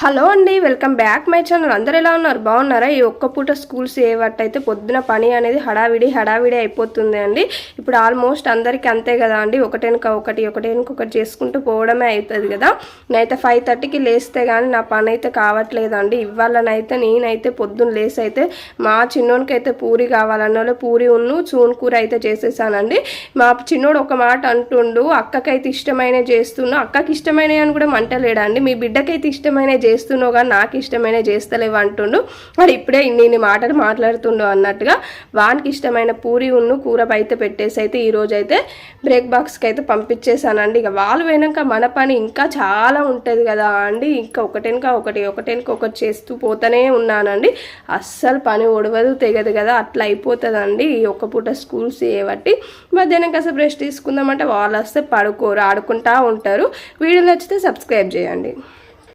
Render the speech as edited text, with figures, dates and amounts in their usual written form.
Hello అండి, welcome back my channel. అందరు ఎలా ఉన్నారు? బాగున్నారా? ఈ ఒక్క పూట స్కూల్స్ చేయబట్టయితే పొద్దున పని అనేది హడావిడి అయిపోతుంది అండి. ఇప్పుడు ఆల్మోస్ట్ అందరికీ అంతే కదా అండి, ఒకటెనక ఒకటి చేసుకుంటూ పోవడమే అవుతుంది కదా. నేనైతే 5:30కి లేస్తే కానీ నా పని అయితే కావట్లేదండి. ఇవాళనైతే నేనైతే పొద్దున్న లేసి అయితే మా చిన్నోనికి అయితే పూరి కావాలన్న పూరి చూన్ కూర అయితే చేసేసానండి. మా చిన్నోడు ఒక మాట అంటుండు, అక్కకైతే ఇష్టమైన చేస్తున్నా, అక్కకి ఇష్టమైన అని కూడా మంటలేడండి. మీ బిడ్డకైతే ఇష్టమైన చేస్తున్నావు కానీ నాకు ఇష్టమైన చేస్తలేవు అంటుండు. వాడు ఇప్పుడే ఇన్ని మాటలు మాట్లాడుతుండు అన్నట్టుగా వానికి ఇష్టమైన పూరి కూర అయితే పెట్టేసి అయితే ఈరోజు అయితే బ్రేక్ బాక్స్కి అయితే పంపించేసానండి. ఇక వాళ్ళు పోయినాక మన పని ఇంకా చాలా ఉంటుంది కదా అండి. ఇంకా ఒకటెనక ఒకటి చేస్తూ పోతూనే ఉన్నానండి. అస్సలు పని ఒడవదు తెగదు కదా, అట్లా అయిపోతుందండి. ఈ ఒక్క పూట స్కూల్స్ చేయబట్టి మధ్యాహ్నం కాసేపు రెస్ట్ తీసుకుందామంటే వాళ్ళు వస్తే పడుకోరు, ఆడుకుంటూ ఉంటారు. వీడియో నచ్చితే సబ్స్క్రైబ్ చేయండి.